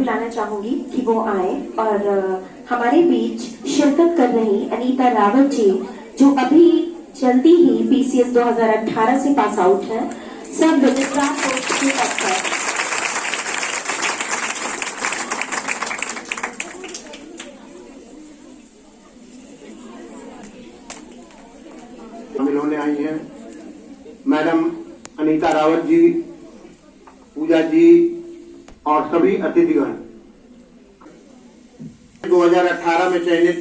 बुलाना चाहूंगी कि वो आए और हमारे बीच शिरकत कर रही अनीता रावत जी, जो अभी जल्दी ही पीसीएस 2018 से पास आउट है, सब रजिस्ट्रार पोस्ट के पद पर। मिलने आई हैं मैडम अनीता रावत जी, पूजा जी और सभी अतिथिगण। 2018 में चयनित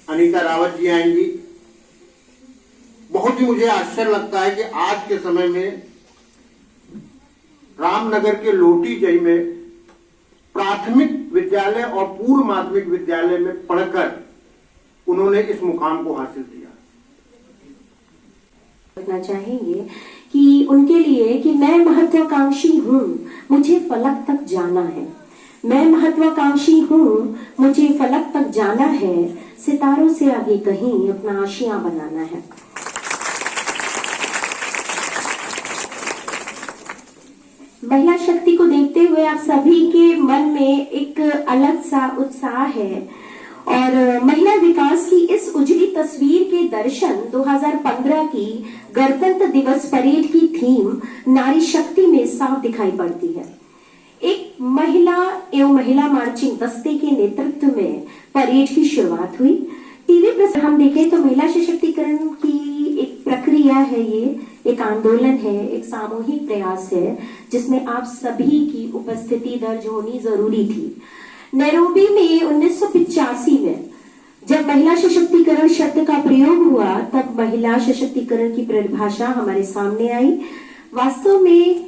अनीता रावत जी आएंगी। बहुत ही मुझे आश्चर्य लगता है कि आज के समय में रामनगर के लोटीजई में प्राथमिक विद्यालय और पूर्व माध्यमिक विद्यालय में पढ़कर उन्होंने इस मुकाम को हासिल किया। रखना चाहेंगे कि उनके लिए कि मैं महत्वाकांक्षी हूँ, मुझे फलक तक जाना है। मैं महत्वाकांक्षी हूँ, मुझे फलक तक जाना है, सितारों से आगे कहीं अपना आशियां बनाना है। महिला शक्ति को देखते हुए आप सभी के मन में एक अलग सा उत्साह है और महिला विकास की इस उजली तस्वीर के दर्शन 2015 की गणतंत्र दिवस परेड की थीम नारी शक्ति में साफ दिखाई पड़ती है। एक महिला एवं महिला मार्चिंग दस्ते के नेतृत्व में परेड की शुरुआत हुई। टीवी पर हम देखें तो महिला सशक्तिकरण की एक प्रक्रिया है, ये एक आंदोलन है, एक सामूहिक प्रयास है जिसमें आप सभी की उपस्थिति दर्ज होनी जरूरी थी। नैरोबी में 1985 में जब महिला सशक्तिकरण शब्द का प्रयोग हुआ तब महिला सशक्तिकरण की परिभाषा हमारे सामने आई। वास्तव में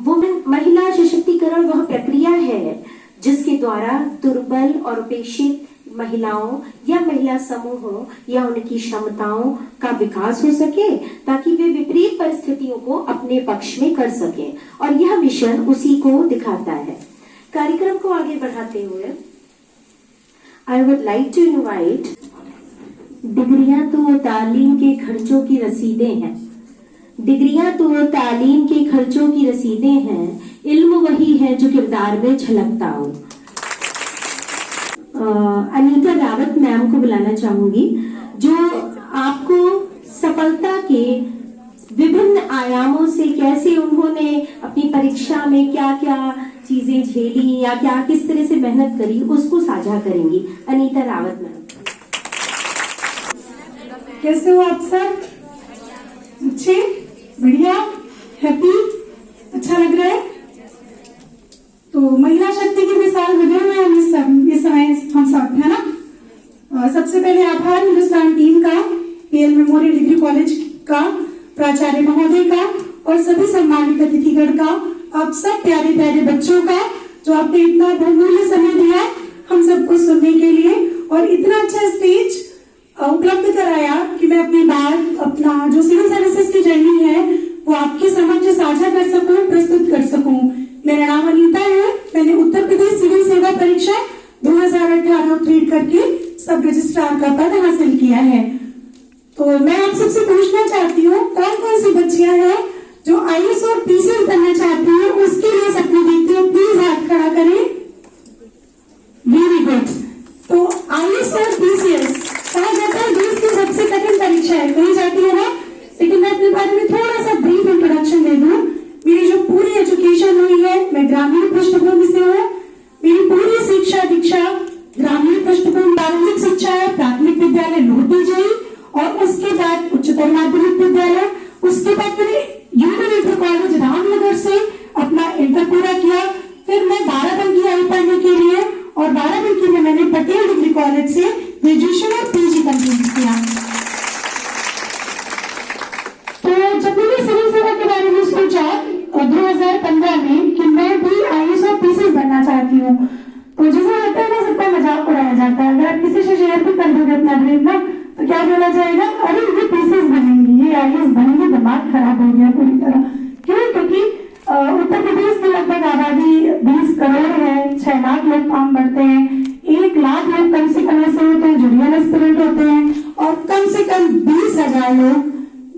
वुमेन महिला सशक्तिकरण वह प्रक्रिया है जिसके द्वारा दुर्बल और उपेक्षित महिलाओं या महिला समूहों या उनकी क्षमताओं का विकास हो सके ताकि वे विपरीत परिस्थितियों को अपने पक्ष में कर सके, और यह मिशन उसी को दिखाता है। कार्यक्रम को आगे बढ़ाते हुए I would like to invite, डिग्रियां तो तालीम के खर्चों की रसीदें हैं, डिग्रियां तो तालीम के खर्चों की रसीदें हैं, इल्म वही है जो किरदार में झलकता हो। अनीता रावत मैम को बुलाना चाहूंगी जो आपको सफलता के विभिन्न आयामों से कैसे उन्होंने अपनी परीक्षा में क्या क्या चीजें झेली या क्या किस तरह से मेहनत करी उसको साझा करेंगी। अनीता रावत मैम। कैसे हो आप सब? अच्छे, बढ़िया, हैप्पी, अच्छा लग रहा है? तो महिला शक्ति की मिसाल बने हुए हम इस समय हम सब, है ना? सबसे पहले आभार हिंदुस्तान टीम का, पीएल मेमोरियल डिग्री कॉलेज का, प्राचार्य महोदय का और सभी सम्मानित अतिथिगण का, आप सब प्यारे प्यारे बच्चों का जो आपने इतना बहुमूल्य समय दिया हम सबको सुनने के लिए और इतना अच्छा स्टेज उपलब्ध कराया कि मैं अपनी बात, अपना जो सिविल सर्विसेज की जर्नी है वो आपके समक्ष साझा कर सकूं, प्रस्तुत कर सकूं। मेरा नाम अनीता है। मैंने उत्तर प्रदेश सिविल सेवा परीक्षा 2018 उत्तीर्ण करके सब रजिस्ट्रार का पद हासिल किया है। तो मैं आप सबसे पूछना चाहती हूँ कौन कौन सी बच्चियां हैं जो आईएएस और पीसीएस बनना चाहती हैं, उसके लिए सपने देखती हैं, प्लीज हाथ खड़ा करें। Very good. तो आईएएस और पीसीएस कहा जाता है देश की सबसे कठिन परीक्षा है, कही जाती है ना, लेकिन मैं अपने बारे में थोड़ा सा ब्रीफ इंट्रोडक्शन दे दूं। मेरी जो पूरी एजुकेशन हुई है मैं ग्रामीण पृष्ठभूमि से हूँ। मेरी पूरी शिक्षा दीक्षा ग्रामीण पृष्ठभूमि, प्रारंभिक शिक्षा है प्राथमिक विद्यालय लोटीजई और उसके बाद उच्चतर माध्यमिक विद्यालय, उसके बाद मैंने यूनियन इंटर कॉलेज रामनगर से अपना इंटर पूरा किया। फिर मैं बाराबंकी आई पढ़ने के लिए और बाराबंकी में मैंने पटेल डिग्री कॉलेज से ग्रेजुएशन और पीजी कंप्लीट किया। तो जब मैंने सिविल सेवा के बारे में सोचा 2015 में कि मैं भी आईएएस और पीसीएस बनना चाहती हूँ, तो जैसा होता है ना सबका मजाक उड़ाया जाता है। अगर आप किसी से शेयर भी कर दोगे अपना ड्रीम ना तो क्या बोला जाएगा, अरे ये पीसीएस बनेंगी, ये आईएएस बनेंगे, दिमाग खराब हो गया पूरी तरह। क्यों? क्योंकि उत्तर प्रदेश की लगभग आबादी 20 करोड़ है, 6 लाख लोग फॉर्म भरते हैं, 1 लाख लोग कम से कम ऐसे होते हैं जो रियल एस्पिरेंट होते हैं और कम से कम 20,000 लोग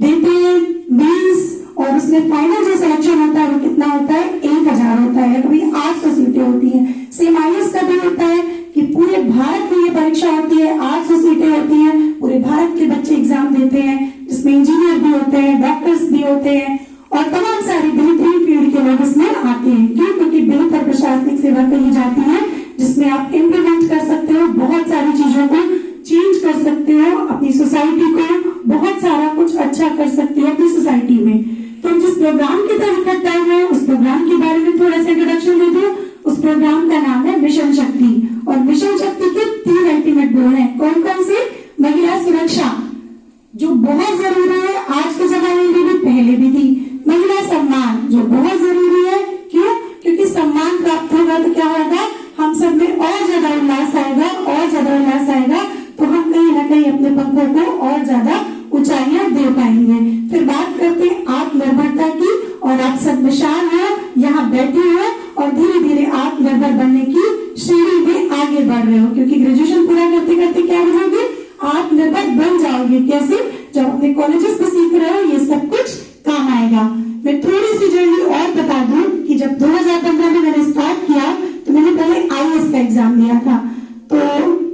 देते हैं 20 और और उसमें फाइनल जो सिलेक्शन होता है वो कितना होता है, 1000 होता है, कभी 800 सीटें होती हैं। सेम IAS का भी होता है कि पूरे भारत में ये परीक्षा होती है, 800 सीटें होती हैं, पूरे भारत के बच्चे एग्जाम देते हैं, जिसमें इंजीनियर भी होते हैं, डॉक्टर्स भी होते हैं और तमाम सारी बेहतरीन फील्ड के लोग इसमें आते हैं। क्यों? क्योंकि बेहतर प्रशासनिक सेवा कही जाती है, जिसमें आप इम्प्लीमेंट कर सकते हो, बहुत सारी चीजों को चेंज कर सकते हो, अपनी सोसाइटी को बहुत सारा कुछ अच्छा कर सकते हो अपनी सोसाइटी में। तो जिस प्रोग्राम के तहत इकट्ठा हुए हैं उस प्रोग्राम के बारे में थोड़ा सा इंट्रोडक्शन दे दूं। उस प्रोग्राम का नाम है मिशन शक्ति और मिशन शक्ति के 3 अल्टीमेट गोल हैं। कौन कौन से? महिला सुरक्षा जो बहुत जरूरी है, आज के जमाने में भी, पहले भी थी। महिला सम्मान जो बहुत जरूरी है, क्यों? क्योंकि सम्मान प्राप्त होगा तो क्या होगा, हम सब में और ज्यादा उल्लास आएगा, और ज्यादा उल्लास आएगा तो हम कहीं ना कहीं अपने पंखों को और ज्यादा ऊंचाइयां दे पाएंगे। फिर बात करते हैं आत्मनिर्भरता की, और आप सब मिसाल है यहाँ बैठे हो और धीरे धीरे आत्मनिर्भर बनने की श्रेणी में आगे बढ़ रहे हो, क्योंकि ग्रेजुएशन पूरा करते करते क्या हो जाओगे, आत्मनिर्भर बन जाओगे। कैसे? जब अपने कॉलेजेस में सीख रहे हो ये सब कुछ काम आएगा। मैं थोड़ी सी जर्नी और बता दूं कि जब 2015 में मैंने स्टार्ट किया तो मैंने पहले IAS का एग्जाम दिया था। तो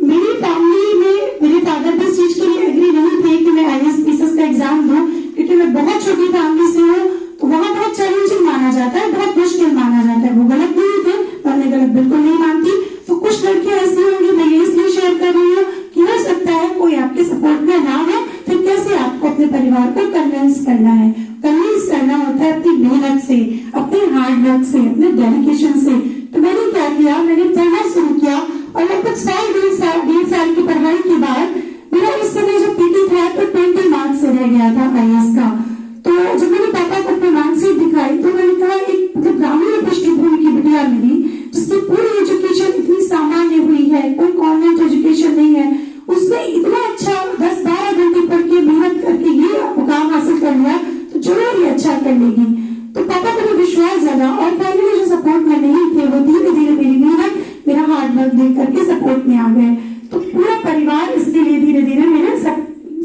मेरी फैमिली में मेरे फादर भी इस चीज के लिए एग्री नहीं थे कि मैं IAS PCS का एग्जाम दूं, क्योंकि मैं बहुत छोटी फैमिली से हूँ, तो वहाँ बहुत चैलेंजिंग माना जाता है, बहुत मुश्किल माना जाता है। वो गलत नहीं थे, मैं गलत बिल्कुल नहीं मानती। तो कुछ लड़कियां ऐसी होंगी, मैं ये इसलिए शेयर कर रही हूँ कि हो सकता है कोई आपके सपोर्ट में ना हो, फिर कैसे आपको अपने परिवार को कन्विंस करना है। कन्विंस करना होता है अपनी मेहनत से, अपने हार्ड वर्क से, अपने डेडिकेशन से। तो मैंने क्या किया, मैंने पढ़ना शुरू किया और लगभग 1.5 साल की पढ़ाई के बाद मेरा उस समय जो PT था तो 20 मार्क्स से रह गया था IAS का। तो जब मैंने पापा को अपनी मार्कशीट दिखाई तो मैंने कहा एक मतलब ग्रामीण पृष्ठभूमि की बिटिया मिली जिसकी पूरी एजुकेशन इतनी सामान्य हुई है, कोई कॉन्वेंट एजुकेशन नहीं है, उसने इतना अच्छा 10-12 घंटे पढ़ के मेहनत करके ये मुकाम हासिल कर लिया तो जरूर ये अच्छा कर लेगी। तो पापा को विश्वास जगा और फैमिली जो सपोर्ट में नहीं थे वो धीरे धीरे मेरी मेहनत, मेरा हार्ड वर्क देख करके सपोर्ट में आ गए। तो पूरा परिवार इसके लिए धीरे धीरे मेरे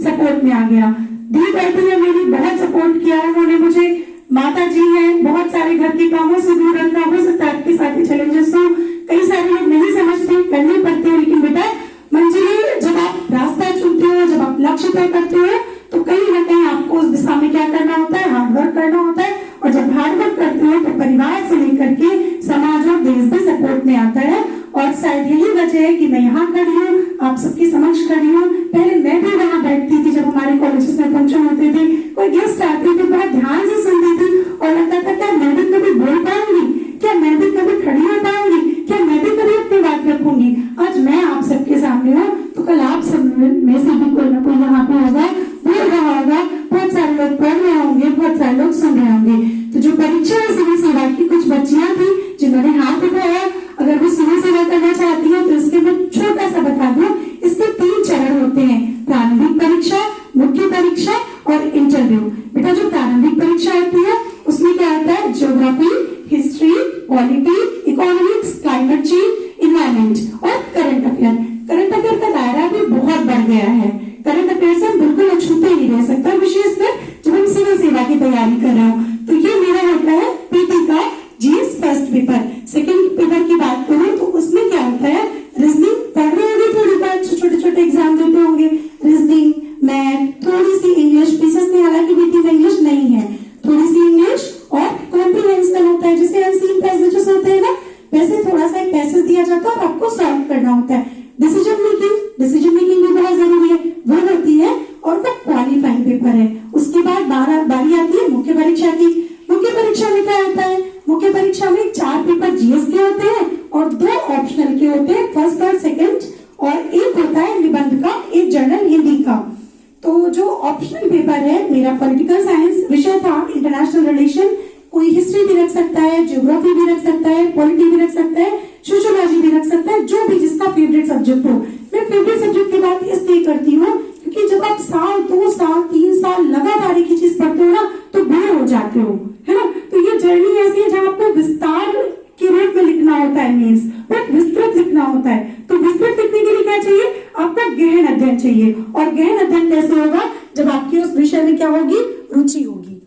सपोर्ट में आ गया। दी बैठी ने मेरी बहुत सपोर्ट किया, उन्होंने मुझे, माता जी हैं, बहुत सारे घर के कामों से दूर रखा। हो सकता है आपके साथ चैलेंजेस हो, कई सारे लोग नहीं समझते, करने पड़ते हैं, लेकिन बेटा मंजिलें जब आप रास्ता चुनते हो, जब आप लक्ष्य तय करते हो तो कहीं ना कहीं आपको उस दिशा में क्या करना होता है, हार्ड वर्क करना होता है। और जब हार्ड वर्क करते हो तो परिवार से लेकर के समाज और देश भी सपोर्ट में आता है। और शायद यही वजह है कि मैं यहाँ खड़ी हूँ, आप सबके समक्ष खड़ी हूँ। पहले मैं भी वहाँ बैठती थी जब हमारे कॉलेजेस में फंक्शन होते थे, कोई गेस्ट आते थे, बहुत ध्यान से सुनती थी और लगता था क्या मैं भी कभी बोल पाऊंगी, क्या मैं भी कभी खड़ी हो पाऊंगी, क्या मैं भी कभी अपनी बात रखूंगी। आज मैं आप सबके सामने हूँ तो कल आप सब में से भी कोई ना कोई यहाँ पे होगा, बोल रहा होगा, बहुत सारे लोग पढ़ रहे होंगे, बहुत सारे लोग सुन रहे होंगे। तो जो परीक्षा है सिविल सेवा की, कुछ बच्चियां थी जिन्होंने हाथ उठाया, अगर वो सिविल सेवा करना चाहती है तो इसके मैं छोटा सा बता दूं, इसके 3 चरण होते हैं, प्रारंभिक परीक्षा, मुख्य परीक्षा और इंटरव्यू। बेटा जो प्रारंभिक परीक्षा होती है उसमें क्या होता है, geography, history, polity, economics, climate change, environment और करंट अफेयर। करंट अफेयर का दायरा भी बहुत बढ़ गया है, करंट अफेयर से हम बिल्कुल अछूते ही नहीं रह सकते, विशेषकर जब हम सिविल सेवा की तैयारी कर रहे हो। तो ये मेरा होता है PT का GS first paper. Second paper की बात करें तो उसमें क्या होता है, रीजनिंग पढ़ रहे होंगे, थोड़ी बात छोटे छोटे एग्जाम देते होंगे, रीजनिंग, मैथ, थोड़ी सी इंग्लिश, पीसेस में हालांकि PT में इंग्लिश नहीं है, थोड़ी सी इंग्लिश और कॉम्प्रिहेंशन होता है, जैसे अनसीन पैसेजेस होते हैं ना, वैसे थोड़ा सा एक पैसेज दिया जाता है और आपको सॉल्व करना होता है। डिसीजन मेकिंग भी बहुत जरूरी है, वो होती है और वो क्वालिफाइंग पेपर है। उसके बाद बारी आती है मुख्य परीक्षा की। मुख्य परीक्षा में क्या होता है, मुख्य परीक्षा में 4 पेपर GS के होते हैं और 2 ऑप्शनल के होते हैं, फर्स्ट और सेकंड, और एक होता है निबंध का, एक जनरल हिंदी का। तो जो ऑप्शनल पेपर है, मेरा पॉलिटिकल साइंस विषय था, इंटरनेशनल रिलेशन, कोई हिस्ट्री भी रख सकता है, ज्योग्राफी भी रख सकता है, पॉलिटी भी रख सकता है, सोशियोलॉजी भी रख सकता है, जो भी जिसका फेवरेट सब्जेक्ट हो। मैं फेवरेट सब्जेक्ट की बात इसलिए करती हूँ क्योंकि जब आप 1 2 साल 3 साल लगातार एक ही चीज पढ़ते हो ना तो बोर हो जाते हो, है ना। तो ये जर्नी ऐसी है जहाँ आपको विस्तार के रूप में लिखना होता है, मीन्स बट विस्तृत लिखना होता है। तो विस्तृत लिखने के लिए क्या चाहिए, आपका गहन अध्ययन चाहिए। और गहन अध्ययन कैसे होगा, जब आपकी उस विषय में क्या होगी, रुचि होगी।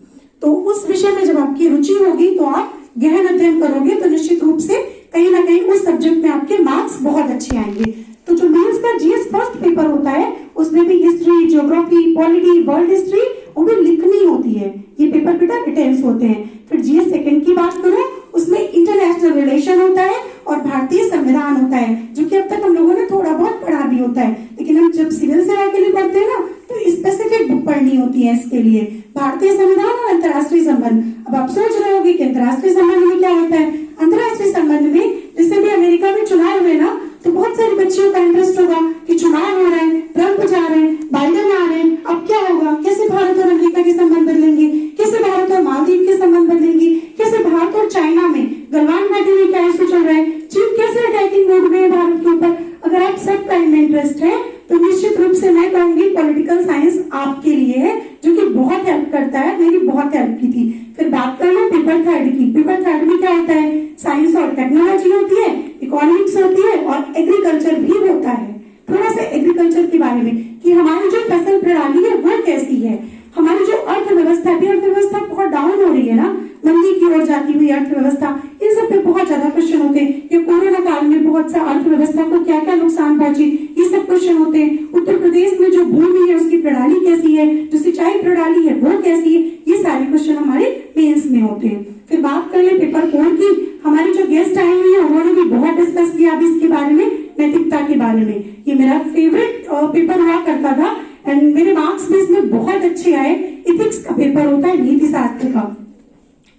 तो उस विषय में जब आपकी रुचि होगी तो आप गहन अध्ययन करोगे तो निश्चित रूप से कहीं ना कहीं उस सब्जेक्ट में आपके मार्क्स बहुत अच्छे आएंगे। तो जो मेंस का जीएस फर्स्ट पेपर होता है उसमें भी history, geography, polity, world history वो भी लिखनी होती है। ये पेपर बेटा रिटेंस होते हैं। फिर जीएस सेकंड की बात करो उसमें इंटरनेशनल रिलेशन होता है और भारतीय संविधान होता है, जो कि अब तक हम लोगों ने थोड़ा बहुत पढ़ा भी होता है, लेकिन हम जब सिविल सेवा के लिए पढ़ते हैं ना तो स्पेसिफिक बुक पढ़नी होती है इसके लिए। भारतीय संविधान और अंतर्राष्ट्रीय संबंध। अब आप सोच रहे होंगे कि अंतर्राष्ट्रीय संबंध में क्या होता है। अंतर्राष्ट्रीय संबंध में जैसे भी अमेरिका में चुनाव हुए ना तो बहुत सारी बच्चियों का इंटरेस्ट होगा कि चुनाव हो रहे हैं, ट्रंप जा रहे हैं, बाइडेन आ रहे हैं, अब क्या होगा, कैसे भारत और अमेरिका के संबंध बदलेंगे, कैसे भारत और मालदीव के संबंध बदलेंगे, कैसे भारत और चाइना में गलवान घाटी में क्या इशू चल रहा है, चीन कैसे अटैकिंग मोड में है भारत के ऊपर। अगर आप सब टाइम में इंटरेस्ट है तो निश्चित रूप से मैं कहूंगी पॉलिटिकल साइंस आपके लिए है, जो कि बहुत हेल्प करता है, मेरी बहुत हेल्प की थी। फिर बात कर लो पेपर थर्ड की। पेपर थर्ड में क्या होता है, साइंस और टेक्नोलॉजी होती है, इकोनॉमिक्स होती है और एग्रीकल्चर भी होता है। थोड़ा सा एग्रीकल्चर के बारे में कि हमारी जो फसल प्रणाली है वो कैसी है, हमारी जो अर्थव्यवस्था है, अर्थव्यवस्था बहुत डाउन हो रही है ना, मंदी की ओर जाती हुई अर्थव्यवस्था, इन सब पे बहुत ज्यादा क्वेश्चन होते हैं। ये कोरोना काल में बहुत सा अर्थव्यवस्था को क्या क्या नुकसान पहुंची, ये सब क्वेश्चन होते हैं। उत्तर प्रदेश में जो भूमि है उसकी प्रणाली कैसी है, जो सिंचाई प्रणाली है वो कैसी है, ये सारे क्वेश्चन हमारे मेंस में होते हैं। फिर बात कर ले पेपर 4 की। हमारी जो गेस्ट आई हुई है उन्होंने भी बहुत डिस्कस किया अभी इसके बारे में, नैतिकता के बारे में। ये मेरा फेवरेट पेपर हुआ करता था एंड मेरे मार्क्स भी इसमें बहुत अच्छे आए। इथिक्स का पेपर होता है, नीति शास्त्र का,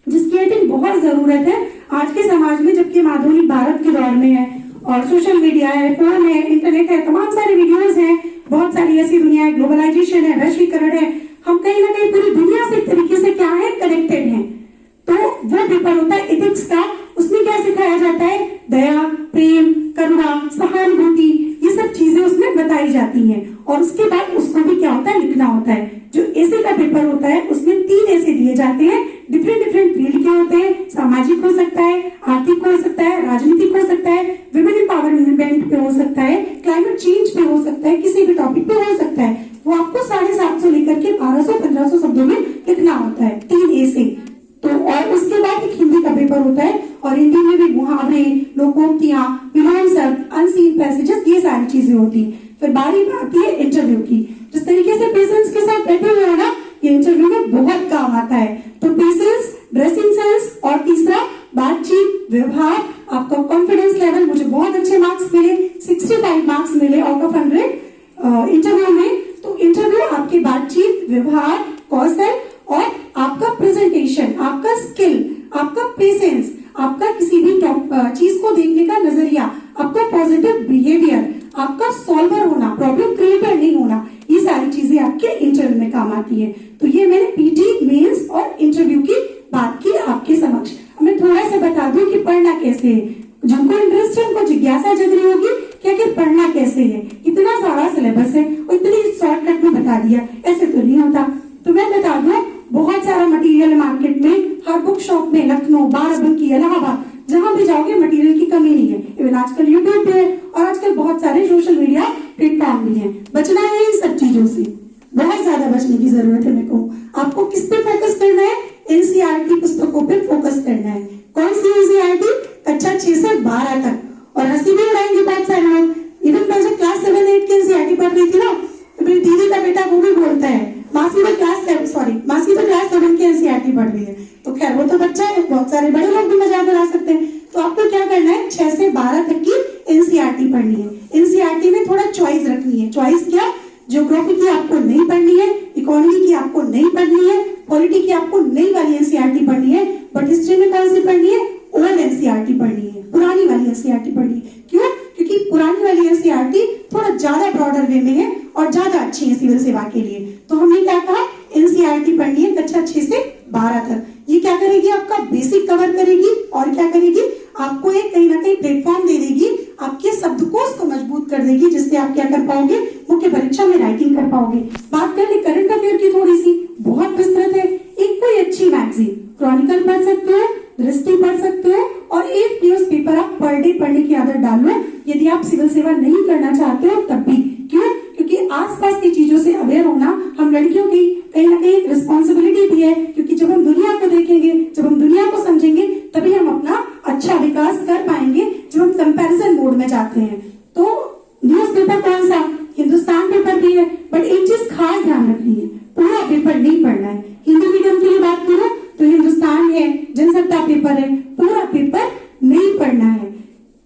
जिसकी आई थिंक बहुत जरूरत है आज के समाज में, जबकि हम आधुनिक भारत के दौर में है और सोशल मीडिया है, फोन है, इंटरनेट है, तमाम सारे वीडियोस हैं, बहुत सारी ऐसी दुनिया है, ग्लोबलाइजेशन है, वैश्वीकरण है, हम कहीं ना कहीं पूरी दुनिया से एक तरीके से क्या है कनेक्टेड हैं। तो वो पेपर होता है इथिक्स का। उसमें क्या सिखाया जाता है, दया, प्रेम, करुणा, सहानुभूति, ये सब चीजें उसमें बताई जाती हैं। और उसके बाद उसको भी क्या होता है, लिखना होता है। जो ऐसे का पेपर होता है उसमें 3 ऐसे दिए जाते हैं, डिफरेंट फील्ड के होते हैं। सामाजिक हो सकता है, आर्थिक हो सकता है, राजनीतिक हो सकता है, विमेन एम्पावरमेंट पे हो सकता है, क्लाइमेट चेंज पे हो सकता है, किसी भी टॉपिक पे हो सकता है। वो आपको 750 लेकर के 1200-1500 शब्दों में लिखना होता है, 3 ऐसे। तो और उसके बाद एक हिंदी का पेपर होता है और हिंदी में भी मुहावरे, लोकोक्तियां, विलोम शब्द, अनसीन पैसेजेस, ये सारी चीजें होती हैं। फिर बारी आती है इंटरव्यू की। जिस तरीके से पेशेंस के साथ बैठे हुए हैं ना, ये इंटरव्यू में बहुत काम आता है। तो पेशेंस, ड्रेसिंग सेंस और तीसरा बातचीत, व्यवहार, आपका कॉन्फिडेंस लेवल। मुझे बहुत अच्छे मार्क्स मिले, 65 मार्क्स मिले आउट ऑफ 100 इंटरव्यू में। तो इंटरव्यू आपकी बातचीत, व्यवहार, कौशल और आपका प्रेजेंटेशन, आपका स्किल, आपका पेशेंस, आपका किसी भी चीज को देखने का नजरिया, आपका पॉजिटिव बिहेवियर, आपका सॉल्वर होना, प्रॉब्लम क्रिएटर नहीं होना, ये सारी चीजें आपके इंटरव्यू में काम आती है। तो ये मैंने पीटी, मेंस और इंटरव्यू की बात की आपके समक्ष। मैं थोड़ा सा बता दूं कि पढ़ना कैसे है। जिनको इंटरेस्ट है उनको जिज्ञासा जग रही होगी क्या कि पढ़ना कैसे है, इतना सारा सिलेबस है और इतनी शॉर्टकट में बता दिया, ऐसे तो नहीं होता। तो मैं बता दूं बहुत सारा मटेरियल मार्केट में, हर बुक शॉप में, लखनऊ, बाराबंकी, इलाहाबाद, जहां भी जाओगे मटेरियल की कमी नहीं है। इवन आजकल यूट्यूब पे और आजकल बहुत सारे सोशल मीडिया प्लेटफॉर्म भी है। बचना है इन सब चीजों से, बहुत ज्यादा बचने की जरूरत है। मेरे को आपको किस पे फोकस करना है, एनसीईआरटी पुस्तकों पे फोकस करना है। कौन सी एनसीईआरटी, कक्षा 6 से 12 तक। और हंसी भी उड़ाएंगे बहुत सारे लोग। इवन मैं जब क्लास 7-8 की एनसीईआरटी पढ़ रही थी ना, तो मेरी दीदी का बेटा वो भी बोलता है मासी तो क्लास 7 की एनसीईआरटी पढ़ रही है। तो खैर वो तो बच्चा है, बहुत सारे बड़े लोग भी मजाक उड़ा सकते हैं। तो आपको क्या करना है, 6 से 12 तक की एनसीईआरटी पढ़नी है। एनसीईआरटी में थोड़ा चॉइस रखनी है। चॉइस क्या, ज्योग्राफी की आपको नहीं पढ़नी है, इकोनॉमी की आपको नहीं पढ़नी है, पॉलिटी की आपको नई वाली एनसीईआरटी पढ़नी है, बट हिस्ट्री में कौन सी पढ़नी है, ओल्ड एनसीईआरटी पढ़नी है, पुरानी वाली एनसीईआरटी पढ़नी है। क्यों, क्योंकि पुरानी वाली एनसीईआरटी थोड़ा ज्यादा ब्रॉडर वे में है और ज्यादा अच्छी है सिविल सेवा के लिए। तो हमने क्या कहा, एनसीईआरटी पढ़नी है कक्षा 6 से 12 तक। ये क्या करेगी, आपका बेसिक कवर करेगी और क्या करेगी, आपको एक कहीं ना कहीं प्लेटफॉर्म दे देगी, आपके शब्दकोश को मजबूत कर देगी, जिससे आप क्या कर पाओगे, मुख्य परीक्षा में राइटिंग कर पाओगे। बात कर ले करंट अफेयर की थोड़ी सी, बहुत विस्तृत है। एक कोई अच्छी मैगजीन, क्रॉनिकल पढ़ सकते हो, दृष्टि पढ़ सकते हो और एक न्यूज़पेपर आप पर डे पढ़ने की आदत डाल लो, यदि आप सिविल सेवा नहीं करना चाहते हो तब भी। क्यों, क्योंकि आसपास की चीजों से अवेयर होना हम लड़कियों की कहीं ना कहीं रिस्पॉन्सिबिलिटी भी है, क्योंकि जब हम दुनिया जाते हैं। तो न्यूज़पेपर कौन सा, हिंदुस्तान पेपर भी है, बट एक चीज खास ध्यान रखनी है, पूरा पेपर नहीं पढ़ना है। हिंदी मीडियम के लिए बात करो तो हिंदुस्तान है, जनसत्ता पेपर है, पूरा पेपर नहीं पढ़ना है।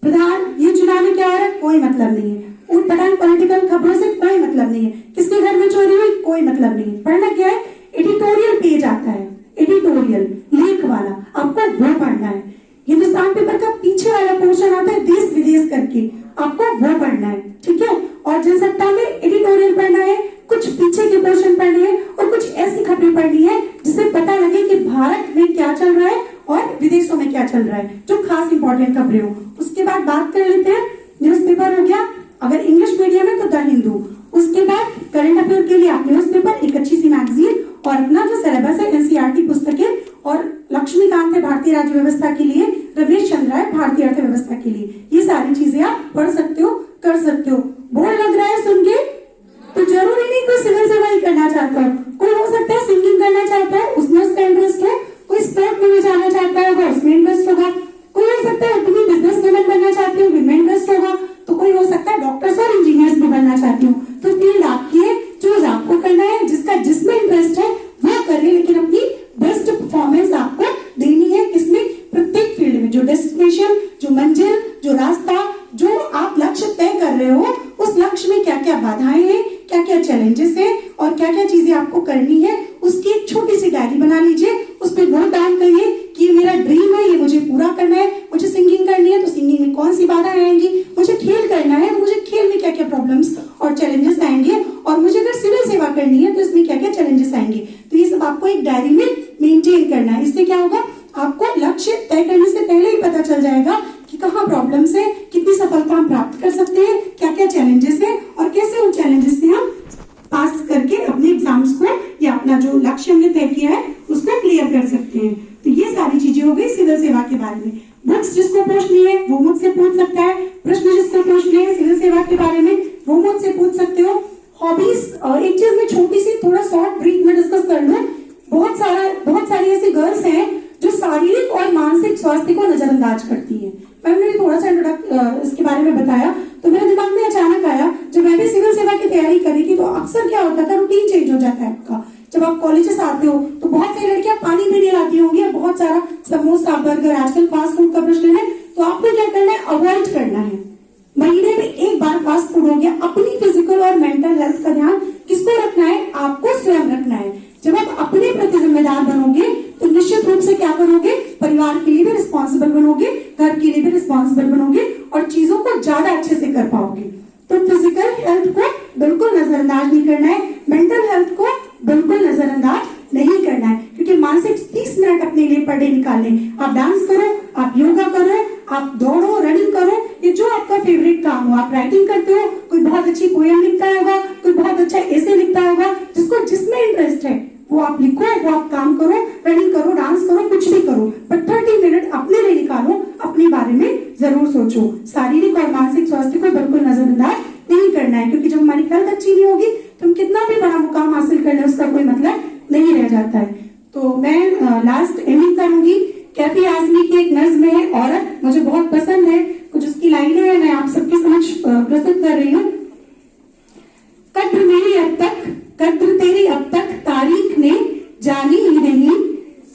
प्रधान ये चुनाव में क्या हो रहा है, कोई मतलब नहीं है। उन पटांग पॉलिटिकल खबरों से कोई मतलब नहीं है। किसके घर में चोरी हुई, कोई मतलब नहीं है। पढ़ना क्या है, एडिटोरियल पेज आता है, एडिटोरियल लेख वाला, आपको वो पढ़ना है। हिंदुस्तान पेपर का पीछे वाला पोर्शन आता है देश विदेश करके, आपको वो पढ़ना है, ठीक है। और जनसत्ता में एडिटोरियल पढ़ना है, कुछ पीछे के पोर्शन पढ़ने हैं और कुछ ऐसी खबरें पढ़नी है जिससे पता लगे कि भारत में क्या चल रहा है और विदेशों में क्या चल रहा है, जो खास इंपॉर्टेंट खबरें हो। उसके बाद बात कर लेते हैं, न्यूज़पेपर हो गया, अगर इंग्लिश मीडियम है तो द हिंदू। उसके बाद करंट अफेयर के लिए आप न्यूज़पेपर, एक अच्छी सी मैगजीन और अपना जो सिलेबस है एनसीईआरटी पुस्तकें, और लक्ष्मीकांत है भारतीय राज्य व्यवस्था के लिए, रमेश चंद्र है भारतीय अर्थव्यवस्था के लिए। ये सारी चीजें आप पढ़ सकते हो, कर सकते हो। बोर लग रहा है सुन के तो जरूरी नहीं कोई सिविल सेवा ही करना चाहता हो, कोई हो सकता है सिंगिंग करना चाहता है, उसमें उसका इंटरेस्ट है, कोई स्पोर्ट में भी जाना चाहता है, उसमें इंटरेस्ट होगा, कोई हो सकता है अपनी बिजनेस वुमन बनना चाहती हूँ, उनमें इंटरेस्ट होगा, तो कोई हो सकता है डॉक्टर्स और इंजीनियर्स भी बनना चाहती हूँ। तो फील्ड आपकी है, चूज आपको करना है, जिसका जिसमें इंटरेस्ट है वो करिए, लेकिन अपनी बेस्ट परफॉर्मेंस आपको देनी है। किसमें, प्रत्येक फील्ड में, जो डेस्टिनेशन, जो मंजिल, जो रास्ता, जो आप लक्ष्य तय कर रहे हो, उस लक्ष्य में क्या क्या बाधाएं हैं, क्या क्या चैलेंजेस हैं और क्या क्या चीजें आपको करनी है, उसकी एक छोटी सी डायरी बना लीजिए, उस पर नोट डाउन करिए कि ये मेरा ड्रीम है, ये मुझे पूरा करना है। मुझे सिंगिंग करनी है तो सिंगिंग में कौन सी बाधाएं आएंगी, मुझे खेल करना है तो मुझे खेल में क्या क्या प्रॉब्लम्स और चैलेंजेस आएंगे, और मुझे अगर सिविल सेवा करनी है तो इसमें क्या क्या चैलेंजेस आएंगे। तो ये सब आपको एक डायरी में मेंटेन करना है। इससे क्या होगा, आपको लक्ष्य तय करने से पहले ही पता चल जाएगा कि कहाँ प्रॉब्लम्स है, कितनी सफलता हम प्राप्त कर सकते हैं, क्या क्या चैलेंजेस है और कैसे उन चैलेंजेस से हम पास करके अपने एग्जाम्स को या अपना जो लक्ष्य हमने तय किया है उसको क्लियर कर सकते हैं। तो ये सारी चीजें हो गई सिविल सेवा के बारे में। बुक्स जिसको पूछनी है वो मुझसे पूछ सकता है, प्रश्न जिसको पूछने हैं सिविल सेवा के बारे में वो मुझसे पूछ सकते हो। हॉबीज, एक चीज में छोटी सी थोड़ा शॉर्ट ब्रीफ में डिस्कस कर लूं, बहुत सारी ऐसी गर्ल्स हैं जो शारीरिक और मानसिक स्वास्थ्य को नजरअंदाज करती है। मैंने भी थोड़ा सा इसके बारे में बताया तो मेरे दिमाग में अचानक आया, जब मैं भी सिविल सेवा की तैयारी करी थी तो अक्सर क्या होता था, रूटीन चेंज हो जाता है आपका। जब आप कॉलेजेस आते हो तो बहुत सारी लड़कियां पानी पीने लाती होंगी, बहुत सारा समोसा, बर्गर, आजकल फास्ट फूड का प्रश्न है, तो आपको क्या करना है, अवॉइड करना है। महीने में एक बार फास्ट फूड हो गया। अपनी फिजिकल और मेंटल हेल्थ का ध्यान किसको रखना है, आपको स्वयं रखना है। जब आप अपने प्रति जिम्मेदार बनोगे तो निश्चित रूप से क्या करोगे, परिवार के लिए भी रिस्पॉन्सिबल बनोगे, घर के लिए भी रिस्पॉन्सिबल बनोगे और चीजों को ज्यादा अच्छे से कर पाओगे। तो फिजिकल हेल्थ को बिल्कुल नजरअंदाज नहीं करना है, मेंटल हेल्थ को बिल्कुल नजरअंदाज नहीं करना है, क्योंकि मानसिक 30 मिनट अपने लिए पर डे निकालने। आप डांस करो, आप योगा करो, आप दौड़ो, रनिंग करो, ये जो आपका फेवरेट काम हो। आप राइटिंग करते हो, कोई बहुत अच्छी पोएम लिखता होगा, कोई बहुत अच्छा एसे लिखता होगा, जिसको जिसमें इंटरेस्ट है वो आप लिखो, वो आप काम करो, रनिंग करो, डांस करो, कुछ भी करो, पर 30 मिनट अपने लिए निकालो, अपने बारे में जरूर सोचो। शारीरिक और मानसिक स्वास्थ्य को बिल्कुल नजरअंदाज नहीं करना है, क्योंकि जब हमारी हेल्थ अच्छी नहीं होगी तो हम कितना भी बड़ा मुकाम हासिल कर ले उसका कोई मतलब नहीं रह जाता है। तो मैं लास्ट एंडिंग करूंगी। कैफी आजमी की एक नज्म है औरत, मुझे बहुत पसंद है, कुछ उसकी लाइनें हैं, मैं आप सबके समक्ष प्रस्तुत कर रही हूँ। कद्र मेरी अब तक, कद्र तेरी अब तक तारीख ने जानी ही नहीं,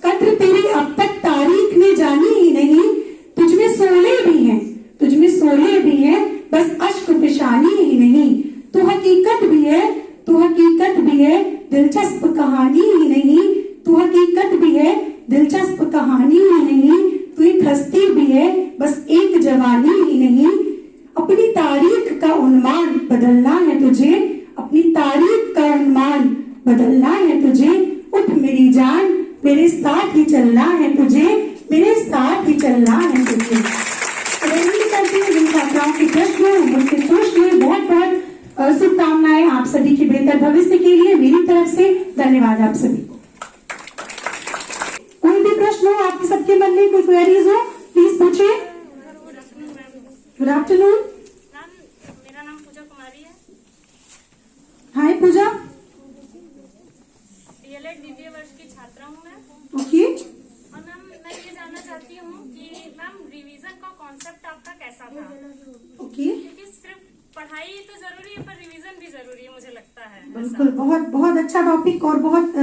कद्र तेरी अब तक तारीख ने जानी ही नहीं। तुझमें सोले भी हैं, तुझमें सोले भी हैं, बस अश्क फिशानी ही नहीं। तो हकीकत भी है, तो हकीकत भी है, दिलचस्प कहानी ही नहीं। तो हकीकत भी है, दिलचस्प कहानी ही नहीं। तो एक हस्ती भी है, बस एक जवानी ही नहीं। अपनी तारीख का उन्माद बदलना है तुझे, अपनी तारीख का उन्माद बदलना है तुझे। उठ मेरी जान, मेरे साथ ही चलना है तुझे, मेरे साथ ही चलना है तुझे। करती हूँ जिन छात्राओं के प्रश्न मुझसे पूछ लिए, बहुत बहुत शुभकामनाएं आप सभी के बेहतर भविष्य के लिए मेरी तरफ से। धन्यवाद आप सभी को। कोई भी प्रश्न हो आपके सबके मन में, कोई क्वेरीज हो, प्लीज पूछे। Good afternoon. मेरा नाम पूजा कुमारी है। हाय पूजा। डीएलएड द्वितीय वर्ष की छात्रा हूँ मैं। ओके। और मैम मैं ये जानना चाहती हूँ कि मैम रिवीजन का कॉन्सेप्ट आपका कैसा था? ओके। पढ़ाई तो जरूरी है पर रिवीजन भी जरूरी है, मुझे लगता है। बिल्कुल, बहुत बहुत अच्छा टॉपिक और बहुत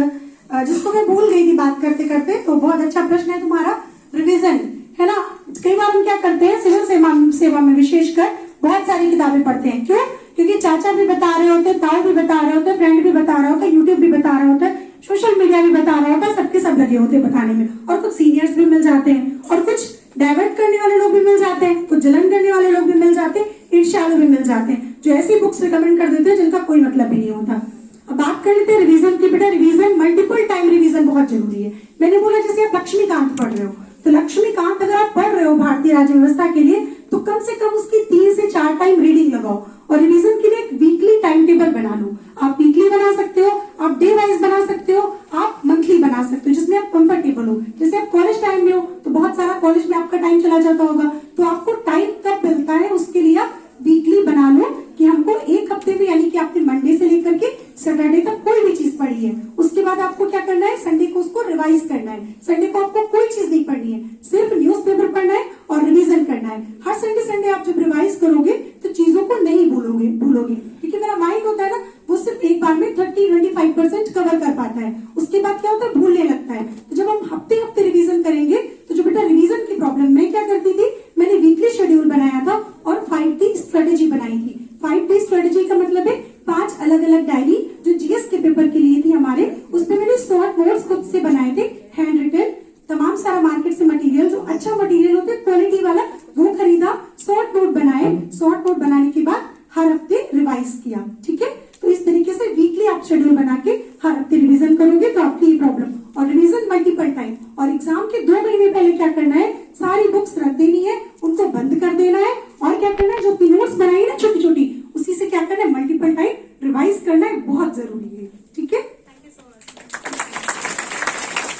जिसको मैं भूल गई थी बात करते करते, तो बहुत अच्छा प्रश्न है तुम्हारा। रिवीजन है ना, कई बार हम क्या करते हैं सिविल सेवा में विशेषकर बहुत सारी किताबें पढ़ते हैं। क्यों? क्योंकि चाचा भी बता रहे होते, ताऊ भी बता रहे होते, फ्रेंड भी बता रहा होता, यूट्यूब भी बता रहा होता है, सोशल मीडिया भी बता रहा होता है, सबके सब लगे होते हैं बताने में। और कुछ सीनियर्स भी मिल जाते हैं और कुछ डाइवर्ट करने वाले लोग भी मिल जाते हैं, कुछ जलन करने वाले लोग भी मिल जाते हैं, ईर्ष्यालु भी मिल जाते हैं, जो ऐसी बुक्स रिकमेंड कर देते हैं जिनका कोई मतलब भी नहीं होता। अब बात कर लेते हैं रिवीजन की। बेटा रिवीजन, मल्टीपल टाइम रिवीजन बहुत जरूरी है। मैंने बोला जैसे आप लक्ष्मीकांत पढ़ रहे हो, तो लक्ष्मीकांत अगर आप पढ़ रहे हो भारतीय राज्य व्यवस्था के लिए, तो कम से कम उसकी 3 से 4 टाइम रीडिंग लगाओ और रिवीजन के लिए एक वीकली टाइम टेबल बना लो। आप वीकली बना सकते हो, आप डे वाइज बना सकते हो, आप मंथली बना सकते हो, जिसमें आप कंफर्टेबल हो। जैसे आप कॉलेज टाइम में हो तो बहुत सारा कॉलेज में आपका टाइम चला जाता होगा, तो आपको टाइम कब मिलता है उसके लिए आप वीकली बना लो कि हमको एक हफ्ते में, यानी कि आपने मंडे से लेकर के सैटरडे तक कोई भी चीज पढ़ी है, उसके बाद आपको क्या करना है, संडे को उसको रिवाइज करना है। संडे को आपको कोई चीज नहीं पढ़नी है, सिर्फ न्यूज़पेपर पढ़ना है और रिवीजन करना है। हर संडे आप जब रिवाइज करोगे तो चीजों को नहीं भूलोगे, क्योंकि मेरा माइंड होता है ना, वो सिर्फ एक बार में 30-25% कवर कर पाता है, उसके बाद क्या होता है, भूलने लगता है। तो जब हम हफ्ते हफ्ते रिवीजन करेंगे, तो जो बेटा रिवीजन की प्रॉब्लम में क्या करती थी, मैंने वीकली शेड्यूल बनाया था और 5D स्ट्रेटेजी बनाई थी। 5D स्ट्रेटेजी का मतलब है 5 अलग अलग डायरी जो जीएस के पेपर के लिए थी हमारे, उसमें मैंने शॉर्ट नोट्स खुद से बनाए थे, हैंड रिटन। तमाम सारा मार्केट से मटेरियल, जो अच्छा मटेरियल होता है क्वालिटी वाला, वो खरीदा, शॉर्ट नोट बनाए, शॉर्ट नोट बनाने के बाद हर हफ्ते रिवाइज किया। ठीक है, तो इस तरीके से वीकली आप शेड्यूल बना के हर हफ्ते रिवीजन करोगे तो आपकी ये प्रॉब्लम। और रिवीजन मल्टीपल टाइम, और एग्जाम के 2 महीने पहले क्या करना है, सारी बुक्स रख देनी है, उनको बंद कर देना है, और क्या करना है, जो नोट्स बनाई ना छोटी छोटी, उसी से क्या करना है, मल्टीपल टाइम रिवाइज करना है, बहुत जरूरी है। ठीक है, thank you so much.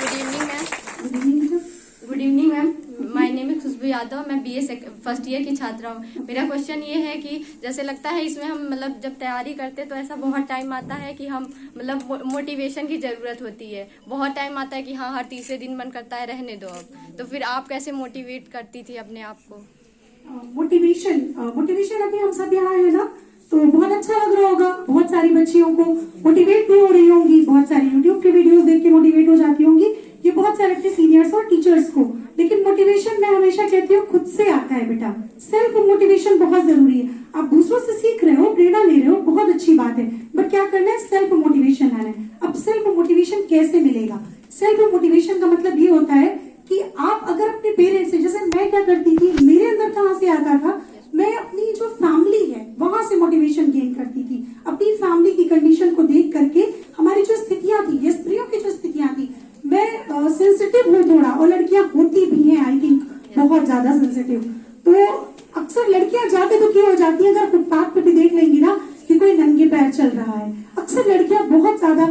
Good evening ma'am. Good evening. Good evening ma'am, my name है खुशबू यादव, मैं बीए फर्स्ट ईयर की छात्रा हूँ। मेरा क्वेश्चन ये है कि जैसे लगता है इसमें हम मतलब जब तैयारी करते तो ऐसा बहुत टाइम आता है कि हम मतलब मोटिवेशन की ज़रूरत होती है, बहुत टाइम आता है कि हाँ हर तीसरे दिन मन करता है रहने दो अब, तो फिर आप कैसे मोटिवेट करती थी अपने आप को? मोटिवेशन अभी हम सब यहाँ है ना, तो बहुत अच्छा लग रहा होगा, बहुत सारी बच्चियों को मोटिवेट भी हो रही होंगी, बहुत सारी यूट्यूब की वीडियोस देख के मोटिवेट हो जाती होंगी, ये बहुत सारे अपने सीनियर्स और टीचर्स को। लेकिन मोटिवेशन मैं हमेशा कहती हूँ खुद से आता है बेटा, सेल्फ मोटिवेशन बहुत जरूरी है। आप दूसरों से सीख रहे हो, प्रेरणा ले रहे हो, बहुत अच्छी बात है, बट क्या करना है, सेल्फ मोटिवेशन लाना है। अब सेल्फ मोटिवेशन कैसे मिलेगा? सेल्फ मोटिवेशन का मतलब ये होता है कि आप अगर अपने पेरेंट्स से, जैसे मैं क्या करती थी, मेरे अंदर कहाँ से आता था, मैं अपनी जो फैमिली है वहां से मोटिवेशन गेन करती थी, अपनी फैमिली की कंडीशन को देख करके, हमारी जो स्थितियां थी, ये स्त्रियों की जो स्थितियां थी, मैं सेंसिटिव हूँ थोड़ा, और लड़कियां होती भी हैं आई थिंक बहुत ज्यादा सेंसिटिव, तो अक्सर लड़कियां जाके दुखी हो जाती हैं। अगर फुटपाथ पे भी देख लेंगी ना कि कोई नंगे पैर चल रहा है, अक्सर लड़कियां बहुत ज्यादा,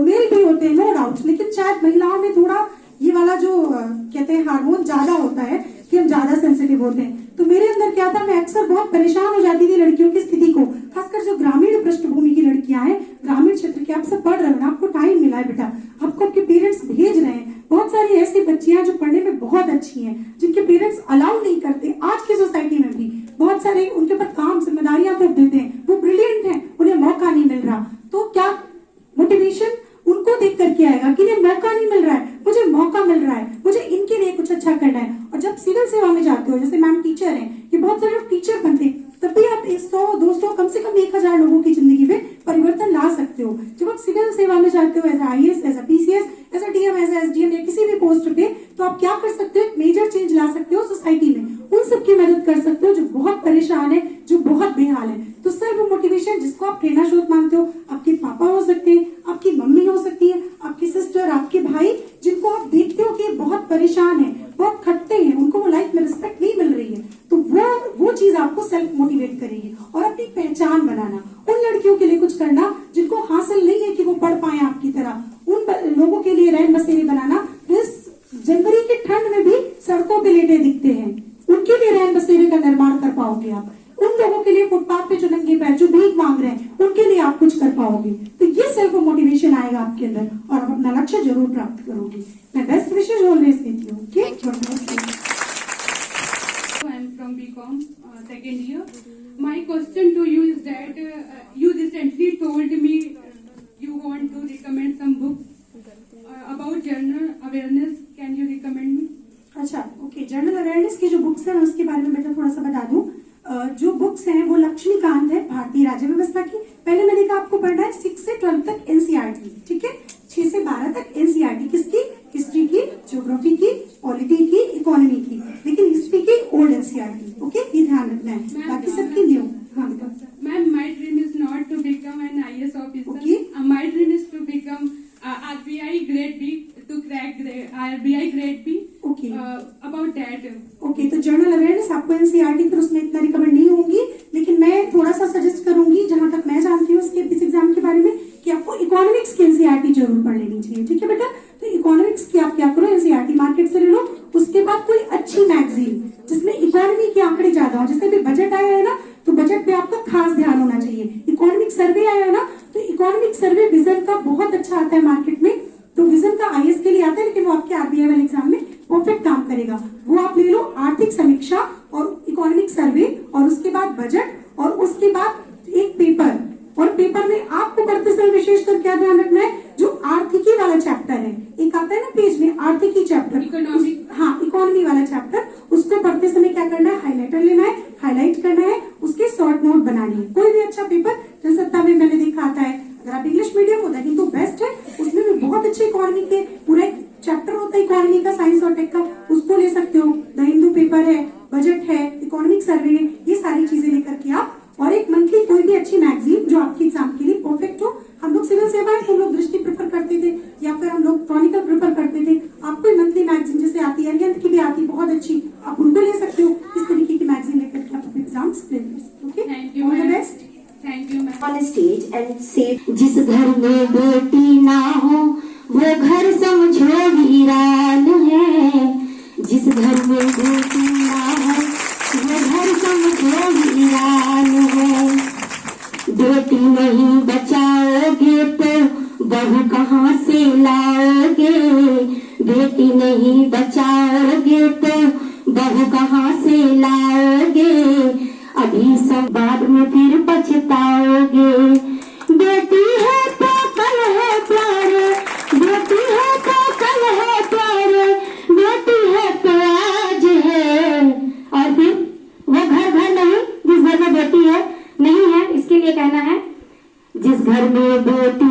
मेल भी होते हैं नो डाउट, लेकिन शायद महिलाओं में थोड़ा ये वाला जो कहते हैं हार्मोन ज्यादा होता है कि हम ज्यादा सेंसिटिव होते हैं। तो मेरे अंदर क्या था, मैं अक्सर बहुत परेशान हो जाती थी लड़कियों की स्थिति को, खासकर जो ग्रामीण पृष्ठभूमि की लड़कियां हैं, ग्रामीण क्षेत्र की। आप सब पढ़ रहे हो ना, आपको टाइम मिला है बेटा, आपको आपके पेरेंट्स भेज रहे हैं, बहुत सारी ऐसी बच्चियां जो पढ़ने में बहुत अच्छी हैं, जिनके पेरेंट्स अलाउ नहीं करते। आज की सोसाइटी में भी बहुत सारे उनके पास काम जिम्मेदारियां थोप देते हैं, वो ब्रिलियंट है, उन्हें मौका नहीं मिल रहा, तो क्या मोटिवेशन उनको देख करके आएगा कि नहीं मौका नहीं मिल रहा है, मुझे मौका मिल रहा है, मुझे इनके लिए कुछ अच्छा करना है। और जब सिविल सेवा में जाते हो, जैसे मैम टीचर हैं, ये बहुत सारे लोग टीचर बनते हैं, तब भी आप 100-200 कम से कम 1000 लोगों की जिंदगी में परिवर्तन ला सकते हो। जब आप सिविल सेवा में जाते हो, as IAS, as PCS, as DM, as SDM या किसी भी पोस्ट पे, तो आप क्या कर सकते हो, एक मेजर चेंज ला सकते हो सोसाइटी में, उन सबकी मदद कर सकते हो जो बहुत परेशान है, जो बहुत बेहाल है। तो सेल्फ मोटिवेशन, जिसको आप प्रेरणा स्रोत मानते हो, आपके पापा हो सकते हैं, आपकी मम्मी हो सकती है, आपकी सिस्टर, आपके भाई, जिनको आप देखते हो कि बहुत परेशान है, बहुत खटते हैं, उनको वो लाइफ में रिस्पेक्ट नहीं मिल रही है, तो वो चीज आपको सेल्फ मोटिवेट करेगी। और अपनी पहचान बनाना, उन लड़कियों के लिए कुछ करना जिनको हासिल नहीं है कि वो पढ़ पाए आपकी तरह, उन लोगों के लिए रैन बसेरे बनाना। इस जनवरी की ठंड में भी सड़कों पे लेटे दिखते हैं, उनके लिए रैन बसेरे का निर्माण कर पाओगे आप। उन लोगों के लिए फुटपाथ पे जो नंगे पैर, जो भीख मांग रहे हैं, उनके लिए आप कुछ कर पाओगे। तो ये सेल्फ मोटिवेशन आएगा आपके अंदर और आप अपना लक्ष्य जरूर प्राप्त करोगे। मैं बेस्ट विशेष ऑलवेज देती हूँ। I am from BCom second year. My question to you is okay, general awareness की जो बुक्स हैं उसके बारे में बेटा थोड़ा सा बता दूं। जो बुक्स हैं वो लक्ष्मीकांत है, भारतीय राज्य व्यवस्था की। पहले मैंने कहा आपको पढ़ना है 6 से 12 तक एनसीईआरटी, ठीक है, 6 से 12 तक एनसीईआरटी किसकी, हिस्ट्री की, ज्योग्राफी की, पॉलिटी की, इकोनॉमी की, लेकिन हिस्ट्री की ओल्ड एनसीईआरटी। ओके, ये ध्यान रखना है, बाकी सबकी न्यू। हाँ बेटा। Ma'am, my dream is not to become an IAS officer. Okay. My dream is to become RBI grade B, to crack RBI grade B. Okay. About that. Okay, तो journal awareness आपको NCERT फिर उसमें इतना recommend नहीं होंगी, लेकिन मैं थोड़ा सा सजेस्ट करूंगी जहां तक मैं जानती हूँ इसके इस एग्जाम के बारे में कि आपको इकोनॉमिक्स की एनसीईआरटी जरूर पढ़ लेनी चाहिए, ठीक है बेटा। तो इकोनॉमिक्स की आप क्या करो, एनसीईआरटी मार्केट से ले लो। उसके बाद कोई अच्छी मैगजीन जिसमें इकोनॉमी के आंकड़े ज्यादा हो, जैसे भी बजट आया है ना, तो बजट पे आपका खास ध्यान होना चाहिए। इकोनॉमिक सर्वे आया है ना, तो इकोनॉमिक सर्वे विजन का बहुत अच्छा आता है मार्केट में, तो विजन का आईएएस के लिए आता है, लेकिन वो आपके आरबीआई वाले एग्जाम में परफेक्ट काम करेगा। वो आप ले लो, आर्थिक समीक्षा और इकोनॉमिक सर्वे, और उसके बाद बजट, और उसके बाद एक पेपर। और पेपर में आपको पढ़ते समय विशेषकर क्या ध्यान रखना है, जो आर्थिकी वाला चैप्टर है, एक आता है ना पेज में आर्थिकी चैप्टर, हाँ इकोनॉमी वाला चैप्टर, उसको पढ़ते समय क्या करना है, हाईलाइटर लेना है, हाईलाइट करना है, उसके शॉर्ट नोट बनाने हैं। कोई भी अच्छा पेपर जनसत्ता में मैंने देखा आता है, अगर आप इंग्लिश मीडियम होता है किंतु बेस्ट है, उसमें भी बहुत अच्छे इकोनॉमी के पूरा एक चैप्टर होता है इकोनॉमी का, साइंस और टेक का, उसको ले सकते हो। द हिंदू पेपर है, बजट है, इकोनॉमिक सर्वे है, ये सारी चीजें लेकर के आप, और एक मंथली कोई भी अच्छी मैगजीन जो आपके एग्जाम के लिए परफेक्ट हो। हम लोग सिविल सेवा है, हम लोग दृष्टि प्रेफर करते थे, या फिर हम लोग क्रॉनिकल प्रेफर करते थे। आपको मंथली मैगजीन जैसे आती है, अरिहंत की भी आती है बहुत अच्छी, आप उनको ले सकते हो। इस तरीके की मैगजीन लेकर के आप अपने एग्जाम्स क्लियर कर सकते हो। Okay, Thank you, all the ma'am. Best. Thank you, ma'am. on stage and say, जिस घर में बेटी ना हो वो घर समझो वीरान है, जिस घर में बेटी ना हो वो घर समझो वीरान है। बेटी नहीं बचाओगे तो बहू कहाँ से लाओगे, बेटी नहीं बचाओगे तो बहू कहाँ से लाओगे, अभी सब बाद में फिर पछताओगे। बेटी है तो कल है प्यारे, बेटी है तो कल है प्यारे, बेटी है तो आज है। और फिर वो घर नहीं जिस घर में बेटी है नहीं है, इसके लिए कहना है, जिस घर में बेटी